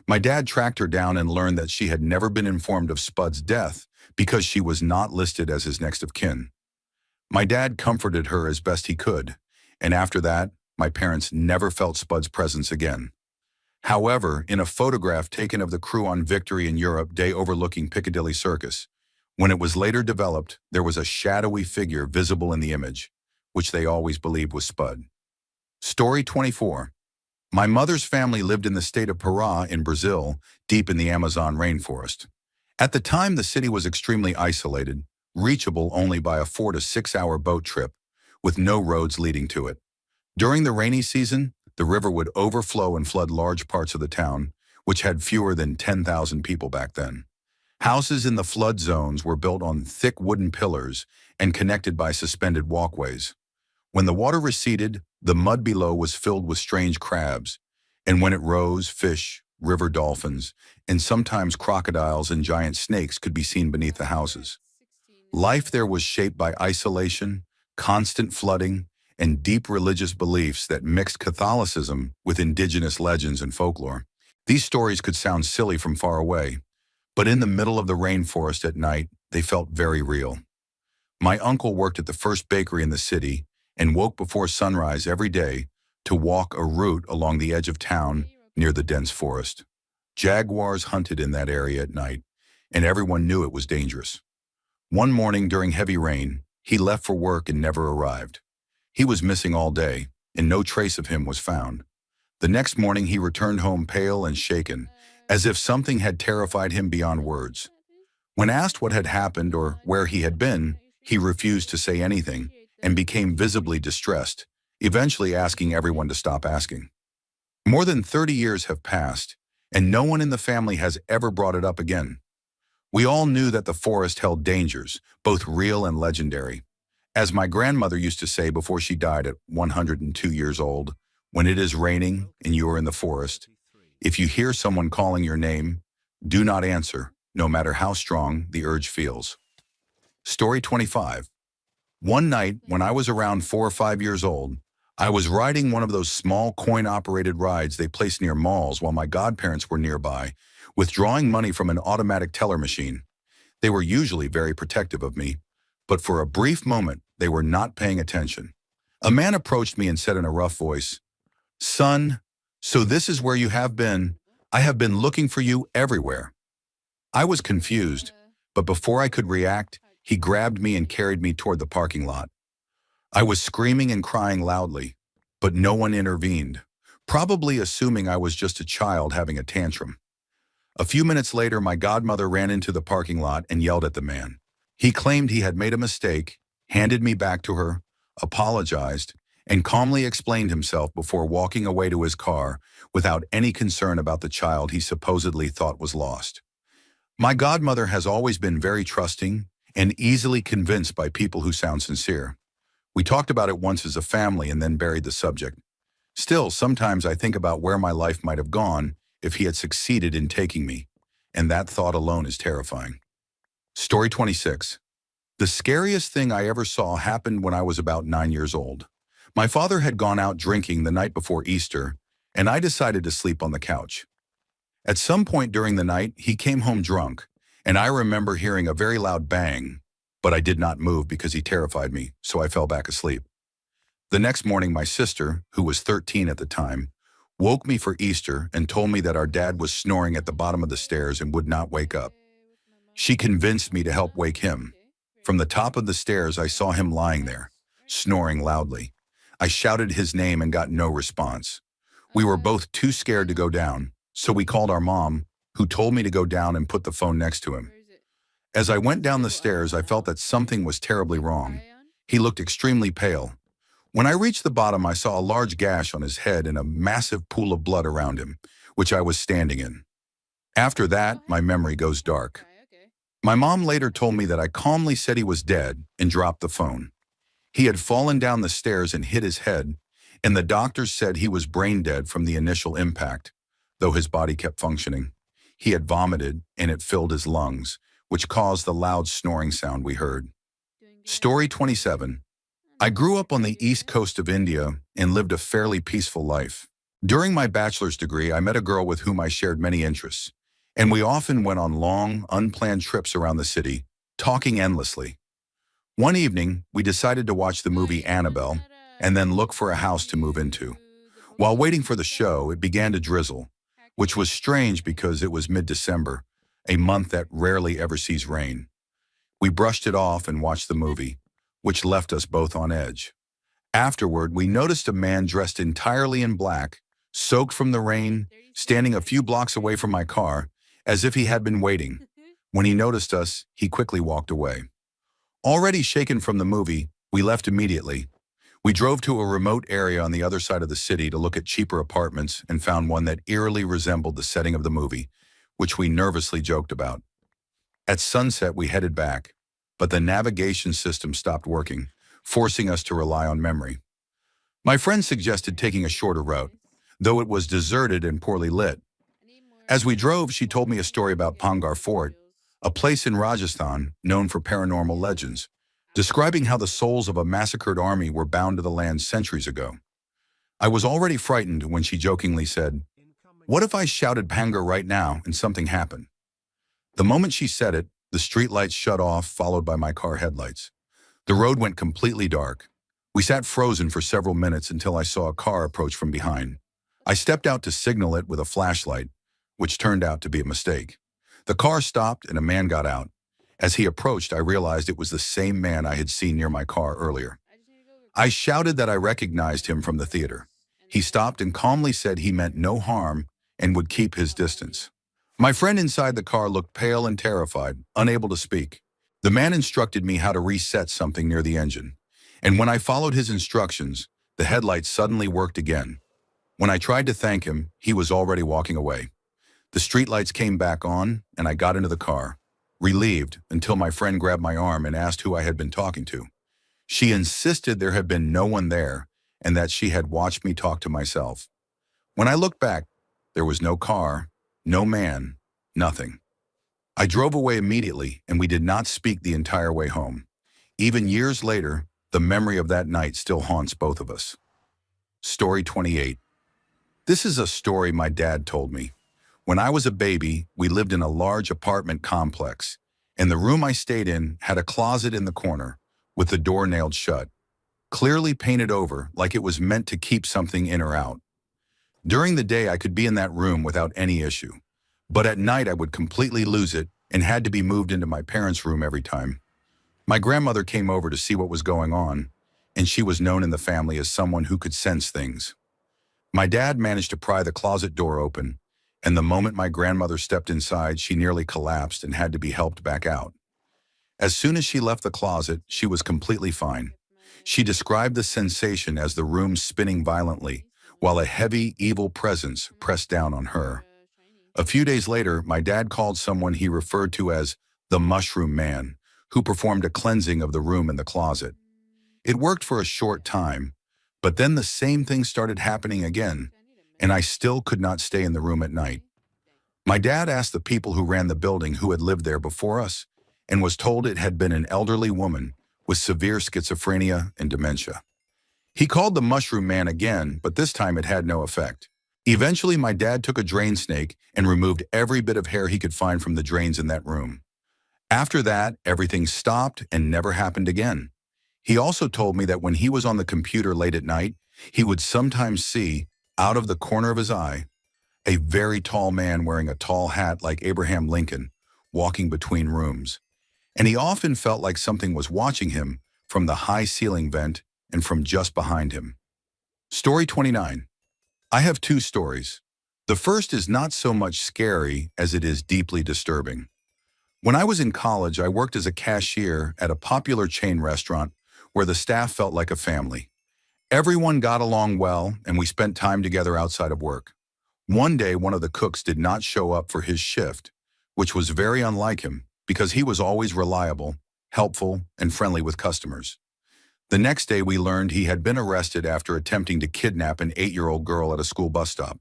My dad tracked her down and learned that she had never been informed of Spud's death because she was not listed as his next of kin. My dad comforted her as best he could, and after that, my parents never felt Spud's presence again. However, in a photograph taken of the crew on Victory in Europe Day overlooking Piccadilly Circus, when it was later developed, there was a shadowy figure visible in the image, which they always believed was Spud. Story 24. My mother's family lived in the state of Pará in Brazil, deep in the Amazon rainforest. At the time, the city was extremely isolated, reachable only by a 4 to 6 hour boat trip, with no roads leading to it. During the rainy season, the river would overflow and flood large parts of the town, which had fewer than 10,000 people back then. Houses in the flood zones were built on thick wooden pillars and connected by suspended walkways. When the water receded, the mud below was filled with strange crabs, and when it rose, fish, river dolphins, and sometimes crocodiles and giant snakes could be seen beneath the houses. Life there was shaped by isolation, constant flooding, and deep religious beliefs that mixed Catholicism with indigenous legends and folklore. These stories could sound silly from far away, but in the middle of the rainforest at night, they felt very real. My uncle worked at the first bakery in the city and woke before sunrise every day to walk a route along the edge of town near the dense forest. Jaguars hunted in that area at night, and everyone knew it was dangerous. One morning during heavy rain, he left for work and never arrived. He was missing all day, and no trace of him was found. The next morning he returned home pale and shaken, as if something had terrified him beyond words. When asked what had happened or where he had been, he refused to say anything and became visibly distressed, eventually asking everyone to stop asking. More than 30 years have passed, and no one in the family has ever brought it up again. We all knew that the forest held dangers, both real and legendary. As my grandmother used to say before she died at 102 years old, when it is raining and you are in the forest, if you hear someone calling your name, do not answer, no matter how strong the urge feels. Story 25. One night, when I was around 4 or 5 years old, I was riding one of those small coin-operated rides they place near malls while my godparents were nearby, withdrawing money from an automatic teller machine. They were usually very protective of me, but for a brief moment, they were not paying attention. A man approached me and said in a rough voice, "Son, so this is where you have been. I have been looking for you everywhere." I was confused, but before I could react, he grabbed me and carried me toward the parking lot. I was screaming and crying loudly, but no one intervened, probably assuming I was just a child having a tantrum. A few minutes later, my godmother ran into the parking lot and yelled at the man. He claimed he had made a mistake, handed me back to her, apologized, and calmly explained himself before walking away to his car without any concern about the child he supposedly thought was lost. My godmother has always been very trusting and easily convinced by people who sound sincere. We talked about it once as a family and then buried the subject. Still, sometimes I think about where my life might have gone if he had succeeded in taking me, and that thought alone is terrifying. Story 26. The scariest thing I ever saw happened when I was about 9 years old. My father had gone out drinking the night before Easter, and I decided to sleep on the couch. At some point during the night, he came home drunk, and I remember hearing a very loud bang, but I did not move because he terrified me, so I fell back asleep. The next morning, my sister, who was 13 at the time, woke me for Easter and told me that our dad was snoring at the bottom of the stairs and would not wake up. She convinced me to help wake him. From the top of the stairs, I saw him lying there, snoring loudly. I shouted his name and got no response. We were both too scared to go down, so we called our mom, who told me to go down and put the phone next to him. As I went down the stairs, I felt that something was terribly wrong. He looked extremely pale. When I reached the bottom, I saw a large gash on his head and a massive pool of blood around him, which I was standing in. After that, my memory goes dark. My mom later told me that I calmly said he was dead and dropped the phone. He had fallen down the stairs and hit his head, and the doctors said he was brain dead from the initial impact, though his body kept functioning. He had vomited, and it filled his lungs, which caused the loud snoring sound we heard. Story 27. I grew up on the east coast of India and lived a fairly peaceful life. During my bachelor's degree, I met a girl with whom I shared many interests, and we often went on long, unplanned trips around the city, talking endlessly. One evening, we decided to watch the movie Annabelle and then look for a house to move into. While waiting for the show, it began to drizzle, which was strange because it was mid-December, a month that rarely ever sees rain. We brushed it off and watched the movie, which left us both on edge. Afterward, we noticed a man dressed entirely in black, soaked from the rain, standing a few blocks away from my car, as if he had been waiting. When he noticed us, he quickly walked away. Already shaken from the movie, we left immediately. We drove to a remote area on the other side of the city to look at cheaper apartments and found one that eerily resembled the setting of the movie, which we nervously joked about. At sunset, we headed back, but the navigation system stopped working, forcing us to rely on memory. My friend suggested taking a shorter route, though it was deserted and poorly lit. As we drove, she told me a story about Pangar Fort, a place in Rajasthan known for paranormal legends, describing how the souls of a massacred army were bound to the land centuries ago. I was already frightened when she jokingly said, "What if I shouted Pangar right now and something happened?" The moment she said it, the streetlights shut off, followed by my car headlights. The road went completely dark. We sat frozen for several minutes until I saw a car approach from behind. I stepped out to signal it with a flashlight, which turned out to be a mistake. The car stopped and a man got out, As he approached, I realized it was the same man I had seen near my car earlier. I shouted that I recognized him from the theater. He stopped and calmly said he meant no harm and would keep his distance. My friend inside the car looked pale and terrified, unable to speak. The man instructed me how to reset something near the engine. And when I followed his instructions, the headlights suddenly worked again. When I tried to thank him, he was already walking away. The streetlights came back on, and I got into the car, relieved until my friend grabbed my arm and asked who I had been talking to. She insisted there had been no one there and that she had watched me talk to myself. When I looked back, there was no car, no man, nothing. I drove away immediately, and we did not speak the entire way home. Even years later, the memory of that night still haunts both of us. Story 28. This is a story my dad told me. When I was a baby, we lived in a large apartment complex, and the room I stayed in had a closet in the corner, with the door nailed shut, clearly painted over like it was meant to keep something in or out. During the day, I could be in that room without any issue, but at night I would completely lose it and had to be moved into my parents' room every time. My grandmother came over to see what was going on, and she was known in the family as someone who could sense things. My dad managed to pry the closet door open, and the moment my grandmother stepped inside, she nearly collapsed and had to be helped back out. As soon as she left the closet, she was completely fine. She described the sensation as the room spinning violently, while a heavy, evil presence pressed down on her. A few days later, my dad called someone he referred to as the Mushroom Man, who performed a cleansing of the room and the closet. It worked for a short time, but then the same thing started happening again, and I still could not stay in the room at night. My dad asked the people who ran the building who had lived there before us, and was told it had been an elderly woman with severe schizophrenia and dementia. He called the Mushroom Man again, but this time it had no effect. Eventually, my dad took a drain snake and removed every bit of hair he could find from the drains in that room. After that, everything stopped and never happened again. He also told me that when he was on the computer late at night, he would sometimes see, out of the corner of his eye, a very tall man wearing a tall hat like Abraham Lincoln, walking between rooms. And he often felt like something was watching him from the high ceiling vent and from just behind him. Story 29. I have two stories. The first is not so much scary as it is deeply disturbing. When I was in college, I worked as a cashier at a popular chain restaurant where the staff felt like a family. Everyone got along well, and we spent time together outside of work. One day, one of the cooks did not show up for his shift, which was very unlike him because he was always reliable, helpful, and friendly with customers. The next day, we learned he had been arrested after attempting to kidnap an 8-year-old girl at a school bus stop.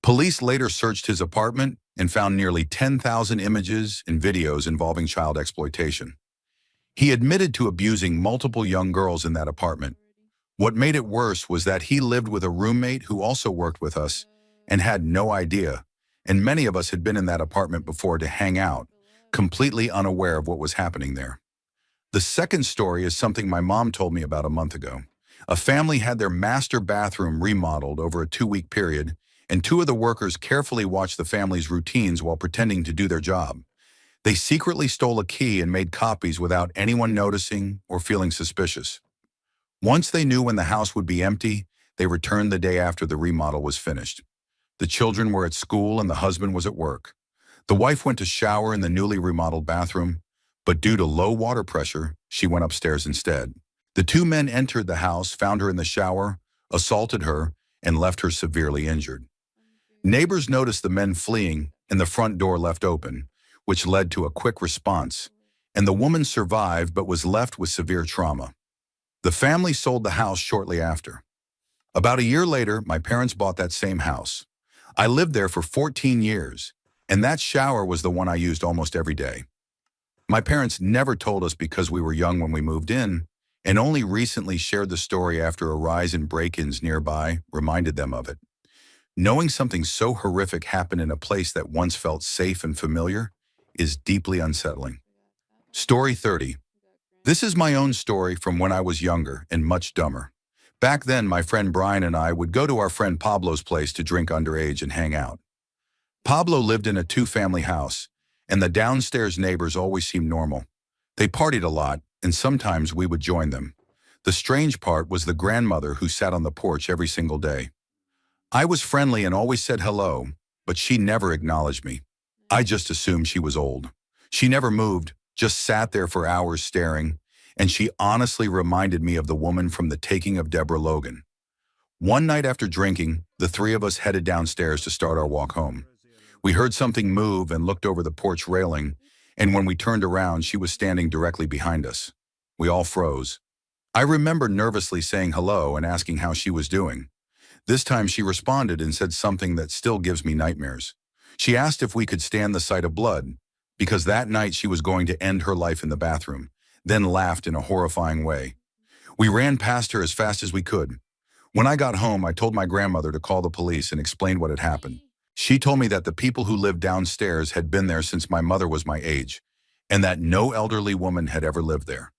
Police later searched his apartment and found nearly 10,000 images and videos involving child exploitation. He admitted to abusing multiple young girls in that apartment. What made it worse was that he lived with a roommate who also worked with us and had no idea, and many of us had been in that apartment before to hang out, completely unaware of what was happening there. The second story is something my mom told me about a month ago. A family had their master bathroom remodeled over a 2-week period, and 2 of the workers carefully watched the family's routines while pretending to do their job. They secretly stole a key and made copies without anyone noticing or feeling suspicious. Once they knew when the house would be empty, they returned the day after the remodel was finished. The children were at school and the husband was at work. The wife went to shower in the newly remodeled bathroom, but due to low water pressure, she went upstairs instead. The 2 men entered the house, found her in the shower, assaulted her, and left her severely injured. Neighbors noticed the men fleeing and the front door left open, which led to a quick response, and the woman survived but was left with severe trauma. The family sold the house shortly after. About a year later, my parents bought that same house. I lived there for 14 years, and that shower was the one I used almost every day. My parents never told us because we were young when we moved in, and only recently shared the story after a rise in break-ins nearby reminded them of it. Knowing something so horrific happened in a place that once felt safe and familiar is deeply unsettling. Story 30. This is my own story from when I was younger and much dumber. Back then, my friend Brian and I would go to our friend Pablo's place to drink underage and hang out. Pablo lived in a 2-family house, and the downstairs neighbors always seemed normal. They partied a lot, and sometimes we would join them. The strange part was the grandmother who sat on the porch every single day. I was friendly and always said hello, but she never acknowledged me. I just assumed she was old. She never moved, just sat there for hours staring, and she honestly reminded me of the woman from The Taking of Deborah Logan. One night after drinking, the three of us headed downstairs to start our walk home. We heard something move and looked over the porch railing, and when we turned around, she was standing directly behind us. We all froze. I remember nervously saying hello and asking how she was doing. This time she responded and said something that still gives me nightmares. She asked if we could stand the sight of blood, because that night she was going to end her life in the bathroom, then laughed in a horrifying way. We ran past her as fast as we could. When I got home, I told my grandmother to call the police and explain what had happened. She told me that the people who lived downstairs had been there since my mother was my age, and that no elderly woman had ever lived there.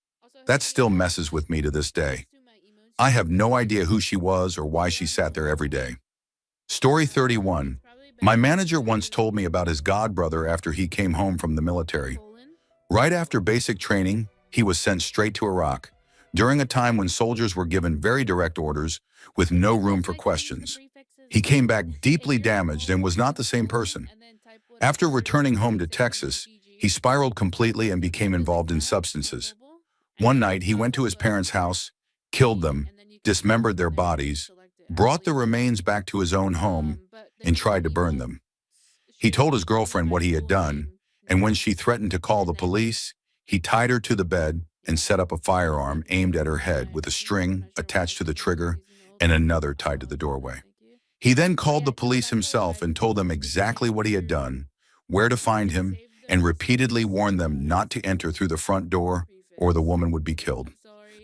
That still messes with me to this day. I have no idea who she was or why she sat there every day. Story 31. My manager once told me about his godbrother after he came home from the military. Right after basic training, he was sent straight to Iraq, during a time when soldiers were given very direct orders with no room for questions. He came back deeply damaged and was not the same person. After returning home to Texas, he spiraled completely and became involved in substances. One night, he went to his parents' house, killed them, dismembered their bodies, brought the remains back to his own home, and tried to burn them. He told his girlfriend what he had done, and when she threatened to call the police, he tied her to the bed and set up a firearm aimed at her head with a string attached to the trigger and another tied to the doorway. He then called the police himself and told them exactly what he had done, where to find him, and repeatedly warned them not to enter through the front door or the woman would be killed.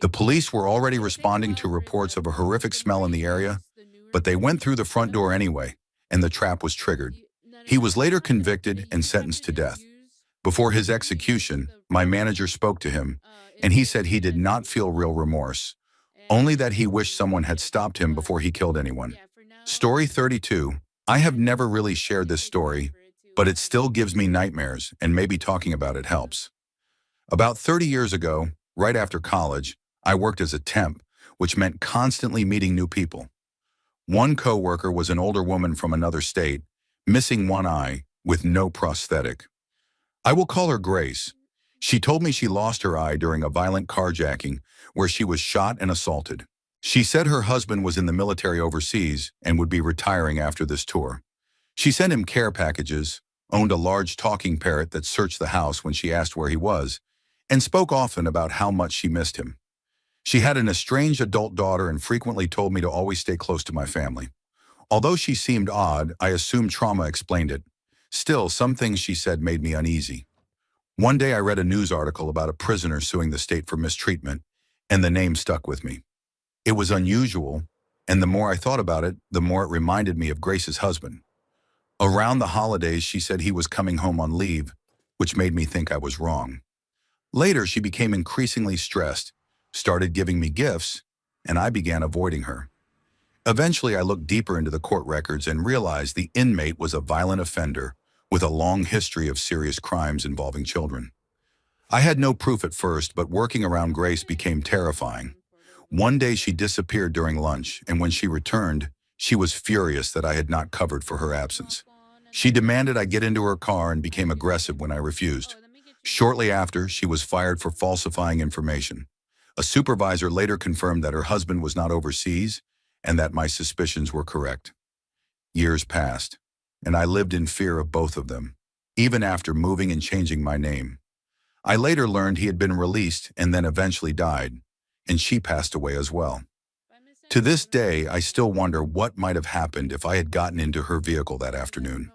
The police were already responding to reports of a horrific smell in the area, but they went through the front door anyway, and the trap was triggered. He was later convicted and sentenced to death. Before his execution, my manager spoke to him, and he said he did not feel real remorse, only that he wished someone had stopped him before he killed anyone. Story 32. I have never really shared this story, but it still gives me nightmares, and maybe talking about it helps. About 30 years ago, right after college, I worked as a temp, which meant constantly meeting new people. One coworker was an older woman from another state, missing one eye, with no prosthetic. I will call her Grace. She told me she lost her eye during a violent carjacking where she was shot and assaulted. She said her husband was in the military overseas and would be retiring after this tour. She sent him care packages, owned a large talking parrot that searched the house when she asked where he was, and spoke often about how much she missed him. She had an estranged adult daughter and frequently told me to always stay close to my family. Although she seemed odd, I assumed trauma explained it. Still, some things she said made me uneasy. One day I read a news article about a prisoner suing the state for mistreatment, and the name stuck with me. It was unusual, and the more I thought about it, the more it reminded me of Grace's husband. Around the holidays, she said he was coming home on leave, which made me think I was wrong. Later, she became increasingly stressed, started giving me gifts, and I began avoiding her. Eventually, I looked deeper into the court records and realized the inmate was a violent offender with a long history of serious crimes involving children. I had no proof at first, but working around Grace became terrifying. One day she disappeared during lunch, and when she returned, she was furious that I had not covered for her absence. She demanded I get into her car and became aggressive when I refused. Shortly after, she was fired for falsifying information. A supervisor later confirmed that her husband was not overseas and that my suspicions were correct. Years passed, and I lived in fear of both of them, even after moving and changing my name. I later learned he had been released and then eventually died, and she passed away as well. To this day, I still wonder what might have happened if I had gotten into her vehicle that afternoon.